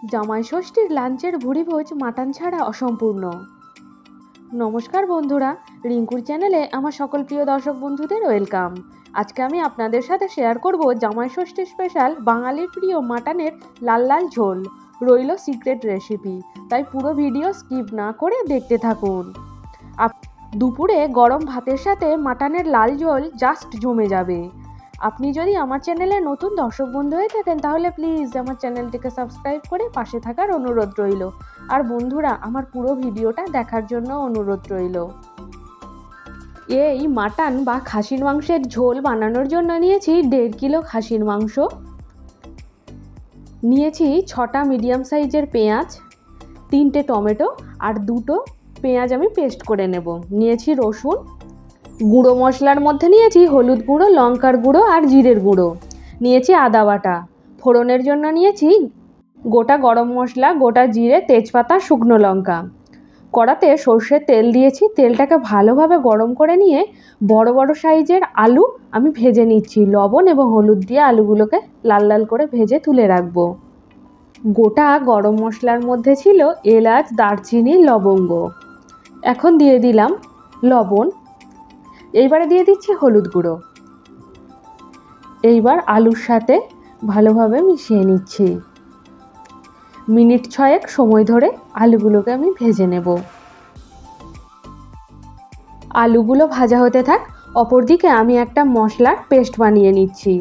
জামাই ষষ্ঠীর লাঞ্চের ভুরিভোজ মাটন ছাড়া অসম্পূর্ণ। নমস্কার বন্ধুরা, রিঙ্কুর চ্যানেলে আমার সকল প্রিয় দর্শক বন্ধুদের ওয়েলকাম। আজকে আমি আপনাদের সাথে শেয়ার করব জামাই ষষ্ঠী স্পেশাল বাঙালির প্রিয় মাটনের লাল লাল ঝোল। রইল সিক্রেট রেসিপি, তাই পুরো ভিডিও স্কিপ না করে দেখতে থাকুন। দুপুরে গরম ভাতের সাথে মাটনের লাল ঝোল জাস্ট জমে যাবে। আপনি যদি আমার চ্যানেলে নতুন দর্শক বন্ধু হয়ে থাকেন তাহলে প্লিজ আমার চ্যানেলটিকে সাবস্ক্রাইব করে পাশে থাকার অনুরোধ রইল। আর বন্ধুরা, আমার পুরো ভিডিওটা দেখার জন্য অনুরোধ রইল। এই মাটন বা খাসির মাংসের ঝোল বানানোর জন্য নিয়েছি 1.5 কিলো খাসির মাংস, নিয়েছি 6টা মিডিয়াম সাইজের পেঁয়াজ, 3টে টমেটো আর 2টো পেঁয়াজ আমি পেস্ট করে নেব। নিয়েছি রসুন, গুঁড়ো মশলার মধ্যে নিয়েছি হলুদ গুঁড়ো, লঙ্কার গুঁড়ো আর জিরের গুঁড়ো, নিয়েছি আদা বাটা। ফোড়নের জন্য নিয়েছি গোটা গরম মশলা, গোটা জিরে, তেজপাতা, শুকনো লঙ্কা। কড়াতে সর্ষের তেল দিয়েছি, তেলটাকে ভালোভাবে গরম করে নিয়ে বড় বড় সাইজের আলু আমি ভেজে নিচ্ছি। লবণ এবং হলুদ দিয়ে আলুগুলোকে লাল লাল করে ভেজে তুলে রাখবো। গোটা গরম মশলার মধ্যে ছিল এলাচ, দারচিনি, লবঙ্গ। এখন দিয়ে দিলাম লবণ, এইবারে দিয়ে দিচ্ছি হলুদ গুঁড়ো। এইবার আলুর সাথে ভালোভাবে মিশিয়ে নিচ্ছি। মিনিট 6 সময় ধরে আলুগুলোকে আমি ভেজে নেব। আলুগুলো ভাজা হতে থাক, অপরদিকে আমি একটা মশলার পেস্ট বানিয়ে নিচ্ছি।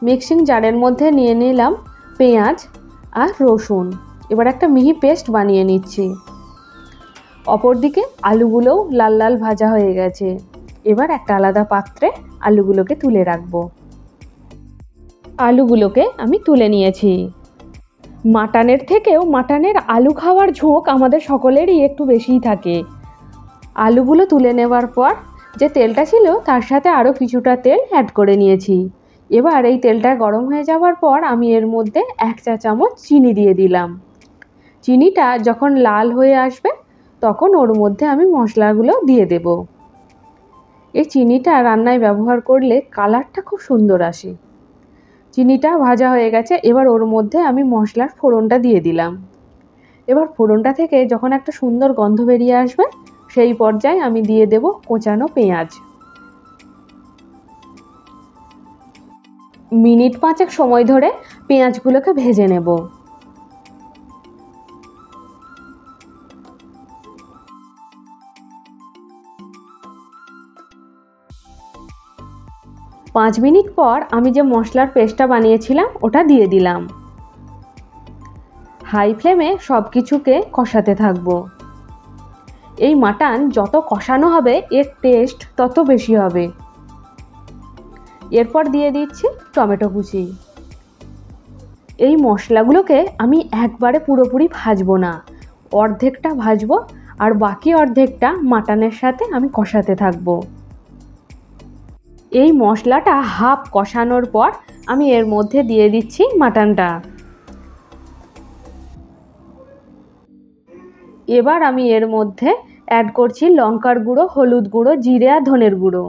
মিক্সিং জারের মধ্যে নিয়ে নিলাম পেঁয়াজ আর রসুন। এবার একটা মিহি পেস্ট বানিয়ে নিচ্ছি। অপরদিকে আলুগুলোও লাল লাল ভাজা হয়ে গেছে। এবার একটা আলাদা পাত্রে আলুগুলোকে তুলে রাখবো। আলুগুলোকে আমি তুলে নিয়েছি। মাটনের থেকেও মাটনের আলু খাওয়ার ঝোঁক আমাদের সকলেরই একটু বেশিই থাকে। আলুগুলো তুলে নেওয়ার পর যে তেলটা ছিল তার সাথে আরও কিছুটা তেল অ্যাড করে নিয়েছি। এবার এই তেলটা গরম হয়ে যাওয়ার পর আমি এর মধ্যে 1 চা চামচ চিনি দিয়ে দিলাম। চিনিটা যখন লাল হয়ে আসবে তখন ওর মধ্যে আমি মশলাগুলো দিয়ে দেব। এই চিনিটা রান্নায় ব্যবহার করলে কালারটা খুব সুন্দর আসে। চিনিটা ভাজা হয়ে গেছে, এবার ওর মধ্যে আমি মশলার ফোড়নটা দিয়ে দিলাম। এবার ফোড়নটা থেকে যখন একটা সুন্দর গন্ধ বেরিয়ে আসবে সেই পর্যায়ে আমি দিয়ে দেব কোচানো পেঁয়াজ। মিনিট 5 সময় ধরে পেঁয়াজগুলোকে ভেজে নেব। পাঁচ মিনিট পর আমি যে মশলার পেস্টটা বানিয়েছিলাম ওটা দিয়ে দিলাম। হাই ফ্লেমে সব কিছুকে কষাতে থাকবো। এই মাটন যত কষানো হবে এর টেস্ট তত বেশি হবে। এরপর দিয়ে দিচ্ছি টমেটো কুচি। এই মশলাগুলোকে আমি একবারে পুরোপুরি ভাজবো না, অর্ধেকটা ভাজবো আর বাকি অর্ধেকটা মাটনের সাথে আমি কষাতে থাকবো। এই মশলাটা হাফ কষানোর পর আমি এর মধ্যে দিয়ে দিচ্ছি মাটনটা। এবার আমি এর মধ্যে অ্যাড করছি লঙ্কার গুঁড়ো, হলুদ গুঁড়ো, জিরে আর ধনের গুঁড়ো।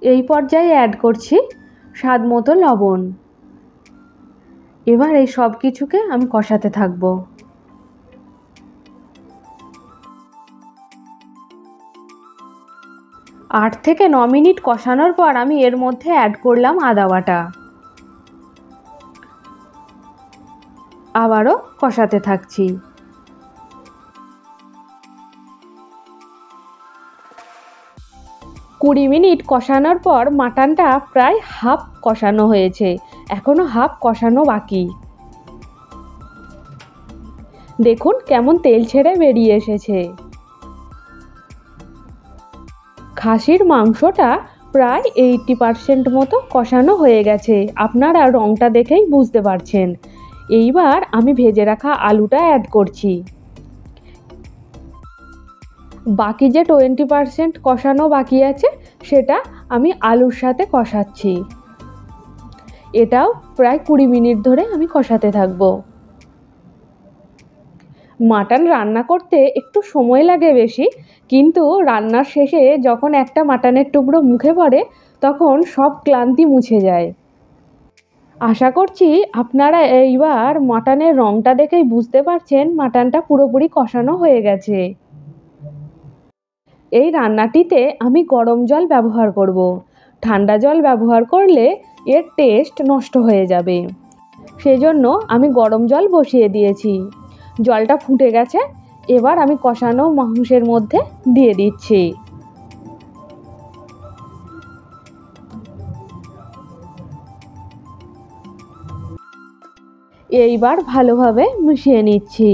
এই পর্যায়ে অ্যাড করছি স্বাদ মতো লবণ। এবার এই সব কিছুকে আমি কষাতে থাকবো। 8 থেকে 9 মিনিট কষানোর পর আমি এর মধ্যে অ্যাড করলাম আদা বাটা। আবারও কষাতে থাকছি। 20 মিনিট কষানোর পর মাটনটা প্রায় হাফ কষানো হয়েছে, এখনো হাফ কষানো বাকি। দেখুন কেমন তেল ছেড়ে বেরিয়ে এসেছে। খাসির মাংসটা প্রায় 80% মতো কষানো হয়ে গেছে, আপনারা রংটা দেখেই বুঝতে পারছেন। এইবার আমি ভেজে রাখা আলুটা অ্যাড করছি। বাকি যে 20% কষানো বাকি আছে সেটা আমি আলুর সাথে কষাচ্ছি। এটাও প্রায় 20 মিনিট ধরে আমি কষাতে থাকবো। মাটন রান্না করতে একটু সময় লাগে বেশি, কিন্তু রান্নার শেষে যখন একটা মাটনের টুকরো মুখে পড়ে তখন সব ক্লান্তি মুছে যায়। আশা করছি আপনারা এইবার মাটনের রঙটা দেখেই বুঝতে পারছেন মাটনটা পুরোপুরি কষানো হয়ে গেছে। এই রান্নাটিতে আমি গরম জল ব্যবহার করব। ঠান্ডা জল ব্যবহার করলে এর টেস্ট নষ্ট হয়ে যাবে। সেজন্য আমি গরম জল বসিয়ে দিয়েছি। জলটা ফুটে গেছে, এবার আমি কষানো মাংসের মধ্যে দিয়ে দিচ্ছি। এইবার ভালোভাবে মিশিয়ে নিচ্ছি।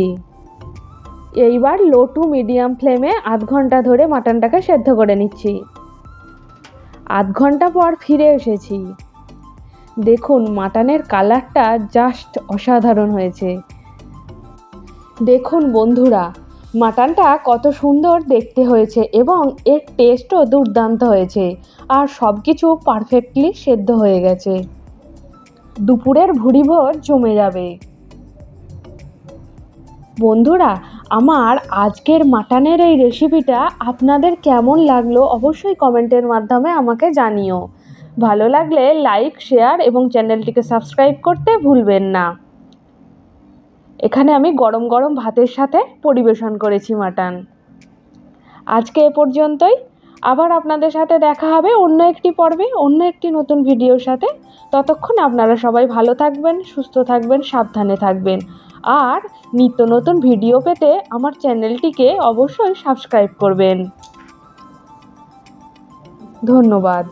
এইবার লো টু মিডিয়াম ফ্লেমে আধ ঘন্টা ধরে মাটনটাকে সেদ্ধ করে নিচ্ছি। আধ ঘন্টা পর ফিরে এসেছি। দেখুন মাটনের কালারটা জাস্ট অসাধারণ হয়েছে। দেখুন বন্ধুরা, মাটনটা কত সুন্দর দেখতে হয়েছে এবং এর টেস্টও দুর্দান্ত হয়েছে, আর সব কিছু পারফেক্টলি সেদ্ধ হয়ে গেছে। দুপুরের ভুরিভোজ জমে যাবে। বন্ধুরা, আমার আজকের মাটনের এই রেসিপিটা আপনাদের কেমন লাগলো অবশ্যই কমেন্টের মাধ্যমে আমাকে জানিও। ভালো লাগলে লাইক, শেয়ার এবং চ্যানেলটিকে সাবস্ক্রাইব করতে ভুলবেন না। এখানে আমি গরম গরম ভাতের সাথে পরিবেশন করেছি মাটন। আজকে এ পর্যন্তই। আবার আপনাদের সাথে দেখা হবে অন্য একটি পর্বে, অন্য একটি নতুন ভিডিওর সাথে। ততক্ষণ আপনারা সবাই ভালো থাকবেন, সুস্থ থাকবেন, সাবধানে থাকবেন। আর নিত্য নতুন ভিডিও পেতে আমার চ্যানেলটিকে অবশ্যই সাবস্ক্রাইব করবেন। ধন্যবাদ।